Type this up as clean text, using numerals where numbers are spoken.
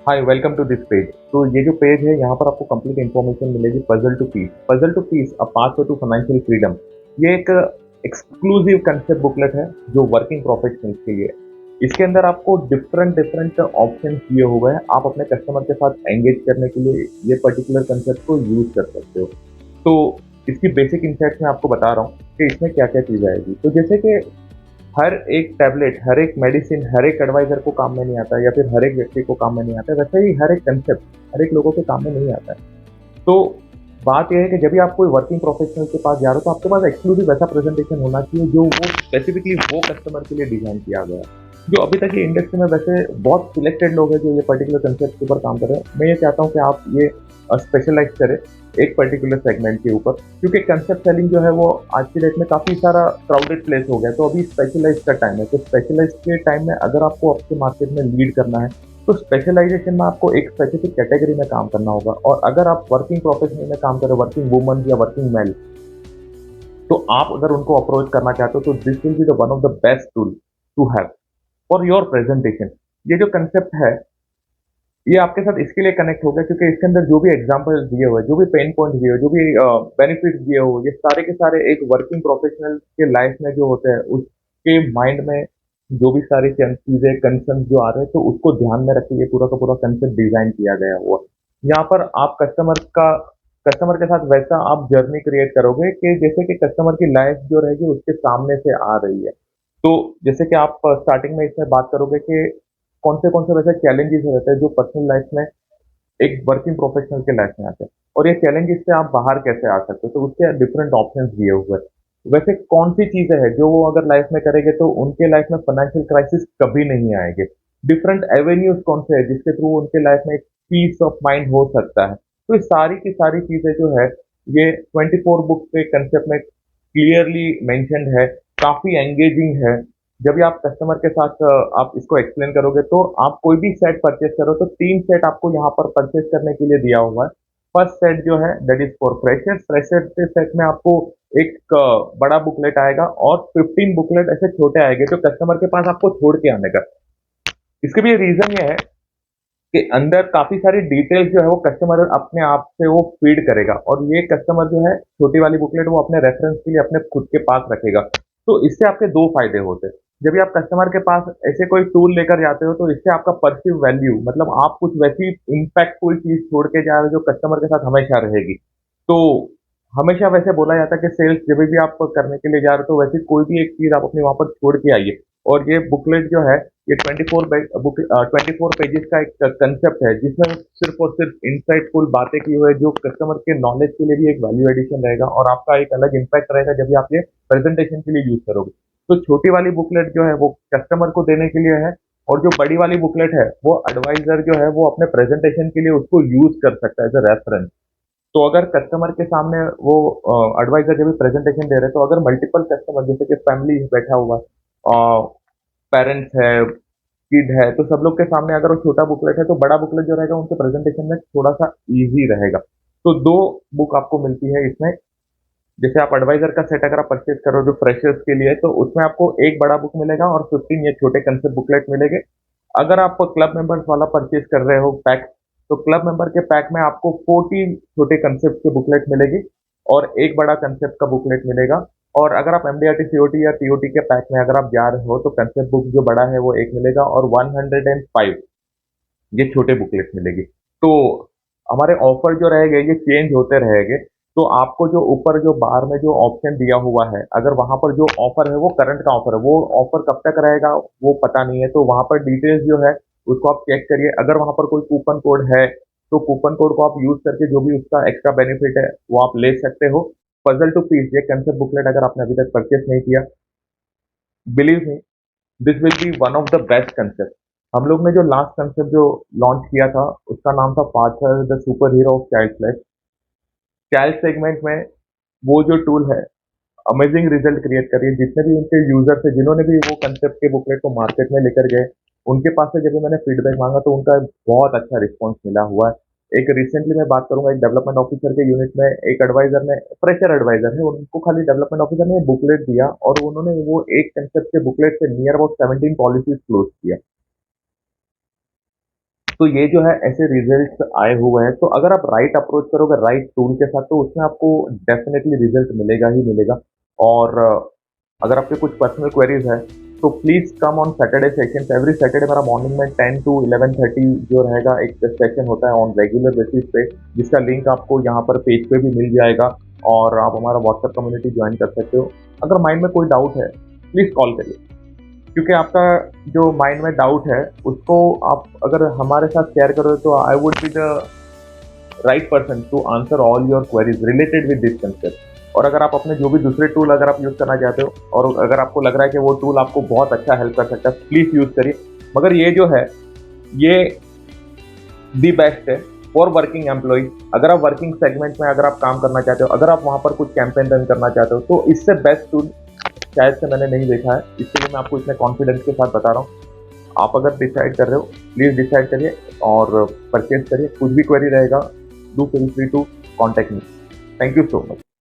Hi welcome to this page. तो ये जो पेज है यहाँ पर आपको कंप्लीट इन्फॉर्मेशन मिलेगी puzzle to peace a path to financial freedom. ये एक एक्सक्लूसिव कंसेप्ट बुकलेट है जो वर्किंग प्रोफेशनल्स के लिए है। इसके अंदर आपको डिफरेंट डिफरेंट ऑप्शंस दिए हुए हैं। आप अपने कस्टमर के साथ एंगेज करने के लिए ये पर्टिकुलर कंसेप्ट को यूज कर सकते हो। तो इसकी बेसिक इंसाइट्स मैं आपको बता रहा हूँ कि इसमें क्या क्या चीज़ आएगी। तो जैसे कि हर एक टैबलेट, हर एक मेडिसिन, हर एक एडवाइज़र को काम में नहीं आता है या फिर हर एक व्यक्ति को काम में नहीं आता है, वैसे ही हर एक कंसेप्ट हर एक लोगों के काम में नहीं आता है। तो बात ये है कि जब भी आप कोई वर्किंग प्रोफेशनल के पास जा रहे हो तो आपके पास एक्सक्लूसिव ऐसा प्रेजेंटेशन होना चाहिए जो वो स्पेसिफिकली वो कस्टमर के लिए डिज़ाइन किया गया है। जो अभी तक ये इंडस्ट्री में वैसे बहुत सिलेक्टेड लोग हैं जो ये पर्टिकुलर कंसेप्ट के ऊपर काम कर रहे हैं। मैं ये चाहता हूँ कि आप ये स्पेशलाइज़ करें एक पर्टिकुलर सेगमेंट के ऊपर, क्योंकि कंसेप्ट सेलिंग जो है वो आज की डेट में काफ़ी सारा क्राउडेड प्लेस हो गया है। तो अभी स्पेशलाइज़ का टाइम है। तो स्पेशलाइज़ के टाइम में अगर आपको आपके मार्केट में लीड करना है तो स्पेशलाइजेशन में आपको एक स्पेसिफिक कैटेगरी में काम करना होगा। और अगर आप वर्किंग प्रोफेशनल में काम कर रहे हो, वर्किंग वुमन या वर्किंग मेल, तो आप अगर उनको अप्रोच करना चाहते हो तो this will be the one of the best tool to have for your presentation. ये जो कंसेप्ट है ये आपके साथ इसके लिए कनेक्ट हो गया क्योंकि इसके अंदर जो भी एग्जांपल्स दिए हुए, जो भी पेन पॉइंट दिए हुए, जो भी बेनिफिट्स दिए हुए, ये सारे के सारे एक वर्किंग प्रोफेशनल के लाइफ में जो होते हैं उसके माइंड में जो भी सारी चीजें कंसर्न जो आ रहे हैं तो उसको ध्यान में रख के ये पूरा का पूरा कंसेप्ट डिजाइन किया गया हुआ। यहाँ पर आप कस्टमर के साथ वैसा आप जर्नी क्रिएट करोगे कि जैसे कि कस्टमर की लाइफ जो रहेगी उसके सामने से आ रही है। तो जैसे कि आप स्टार्टिंग में इसमें बात करोगे कि कौन से वैसे चैलेंजेस रहते हैं जो पर्सनल लाइफ में एक वर्किंग प्रोफेशनल के लाइफ में आते हैं, और ये चैलेंजेस से आप बाहर कैसे आ सकते हो, तो उसके डिफरेंट ऑप्शंस दिए हुए हैं। वैसे कौन सी चीजें हैं जो वो अगर लाइफ में करेंगे तो उनके लाइफ में फाइनेंशियल क्राइसिस कभी नहीं आएंगे। डिफरेंट एवेन्यूज कौन से हैं जिसके थ्रू उनके लाइफ में एक पीस ऑफ माइंड हो सकता है। तो ये सारी की सारी चीजें जो है ये 24 बुक के कंसेप्ट में क्लियरली मेंशन्ड है, काफी एंगेजिंग है। जब भी आप कस्टमर के साथ आप इसको एक्सप्लेन करोगे तो आप कोई भी सेट परचेज करो तो 3 सेट आपको यहाँ पर परचेज करने के लिए दिया हुआ है। फर्स्ट सेट जो है that is for freshers. Fresher के सेट में आपको एक बड़ा बुकलेट आएगा और 15 बुकलेट ऐसे छोटे आएंगे जो कस्टमर के पास आपको छोड़ के आने का। इसके भी रीजन ये है कि अंदर काफी सारी डिटेल्स जो है वो कस्टमर अपने आप से वो फीड करेगा, और ये कस्टमर जो है छोटी वाली बुकलेट वो अपने रेफरेंस के लिए अपने खुद के पास रखेगा। तो इससे आपके दो फायदे होते हैं। जब भी आप कस्टमर के पास ऐसे कोई टूल लेकर जाते हो तो इससे आपका परसीव वैल्यू, मतलब आप कुछ वैसी इंपैक्टफुल चीज छोड़ के जा रहे हो जो कस्टमर के साथ हमेशा रहेगी। तो हमेशा वैसे बोला जाता है कि सेल्स जब भी आप करने के लिए जा रहे हो तो वैसी कोई भी एक चीज आप अपनी वहां पर छोड़ के आइए। और ये बुकलेट जो है ये 24 पेजेस का एक कंसेप्ट है जिसमें सिर्फ और सिर्फ इंसाइटफुल बातें की हुई है जो कस्टमर के नॉलेज के लिए भी एक वैल्यू एडिशन रहेगा और आपका एक अलग इम्पैक्ट रहेगा जब भी आप ये प्रेजेंटेशन के लिए यूज करोगे। तो छोटी वाली बुकलेट जो है वो कस्टमर को देने के लिए है, और जो बड़ी वाली बुकलेट है वो एडवाइजर जो है वो अपने प्रेजेंटेशन के लिए उसको यूज कर सकता है एज अ रेफरेंस। तो अगर कस्टमर के सामने वो एडवाइजर जब भी प्रेजेंटेशन दे रहे हैं तो अगर मल्टीपल कस्टमर जैसे कि फैमिली बैठा हुआ है, पेरेंट्स है, किड है, तो सब लोग के सामने अगर वो छोटा बुकलेट है तो बड़ा बुकलेट जो रहेगा उनके प्रेजेंटेशन में थोड़ा सा इजी रहेगा। तो दो बुक आपको मिलती है इसमें। जैसे आप एडवाइजर का सेट अगर आप परचेज करो जो फ्रेशर्स के लिए तो उसमें आपको एक बड़ा बुक मिलेगा और 15 ये छोटे कंसेप्ट बुकलेट मिलेंगे। अगर आप क्लब मेंबर्स वाला परचेज कर रहे हो पैक, तो क्लब मेंबर के पैक में आपको 14 छोटे कंसेप्ट के बुकलेट मिलेगी और एक बड़ा कंसेप्ट का बुकलेट मिलेगा। और अगर आप एमडीआरटी सीओटी या टीओटी के पैक में अगर आप जा रहे हो तो कंसेप्ट बुक जो बड़ा है वो एक मिलेगा और 105 ये छोटे बुकलेट मिलेगी। तो हमारे ऑफर जो रहेंगे ये चेंज होते रहेंगे। तो आपको जो ऊपर जो बार में जो ऑप्शन दिया हुआ है अगर वहां पर जो ऑफर है वो करंट का ऑफर है, वो ऑफर कब तक रहेगा वो पता नहीं है। तो वहां पर डिटेल्स जो है उसको आप चेक करिए। अगर वहां पर कोई कूपन कोड है तो कूपन कोड को आप यूज करके जो भी उसका एक्स्ट्रा बेनिफिट है वो आप ले सकते हो। पजल टू पीस ये कंसेप्ट बुकलेट अगर आपने अभी तक परचेस नहीं किया, believe me, this will B one of the best concept. हम लोग ने जो लास्ट कंसेप्ट जो लॉन्च किया था उसका नाम था पार्थर the super hero of child flash. Child segment में वो जो टूल है अमेजिंग रिजल्ट क्रिएट कर रही है। जितने भी उनके यूजर्स है जिन्होंने भी वो कंसेप्ट के बुकलेट को मार्केट में लेकर गए उनके पास से जब भी मैंने फीडबैक मांगा तो उनका बहुत अच्छा रिस्पॉन्स मिला हुआ है। एक रिसेंटली मैं बात करूंगा एक डेवलपमेंट ऑफिसर के यूनिट में एक एडवाइजर ने, प्रेशर एडवाइजर है, उनको खाली डेवलपमेंट ऑफिसर ने बुकलेट दिया और उन्होंने वो एक कंसेप्ट के बुकलेट से नियर अबाउट 17 पॉलिसीज क्लोज किया। तो ये जो है ऐसे रिजल्ट्स आए हुए हैं, तो अगर आप राइट अप्रोच करोगे राइट टूल के साथ तो उसमें आपको डेफिनेटली रिजल्ट मिलेगा ही मिलेगा। और अगर आपके कुछ पर्सनल क्वेरीज है तो please come on Saturday session. Every Saturday मेरा मॉर्निंग में 10 to 11:30 जो रहेगा एक सेशन होता है ऑन रेगुलर बेसिस पे, जिसका लिंक आपको यहाँ पर पेज पे भी मिल जाएगा और आप हमारा व्हाट्सएप कम्युनिटी ज्वाइन कर सकते हो। अगर माइंड में कोई डाउट है प्लीज कॉल करिए, क्योंकि आपका जो माइंड में डाउट है उसको आप अगर हमारे साथ शेयर करोगे तो I would be the right person to answer all your queries related with this concept. और अगर आप अपने जो भी दूसरे टूल अगर आप यूज करना चाहते हो और अगर आपको लग रहा है कि वो टूल आपको बहुत अच्छा हेल्प कर सकता है प्लीज यूज करिए। मगर ये जो है ये दी बेस्ट है फॉर वर्किंग एम्प्लॉय। अगर आप वर्किंग सेगमेंट में अगर आप काम करना चाहते हो, अगर आप वहां पर कुछ कैंपेन रन करना चाहते हो तो इससे बेस्ट टूल शायद से मैंने नहीं देखा है, इसलिए मैं आपको इतने कॉन्फिडेंस के साथ बता रहा हूँ। आप अगर डिसाइड कर रहे हो प्लीज डिसाइड करिए और परचेज करिए। कुछ भी क्वेरी रहेगा do feel free to contact me. Thank you so much.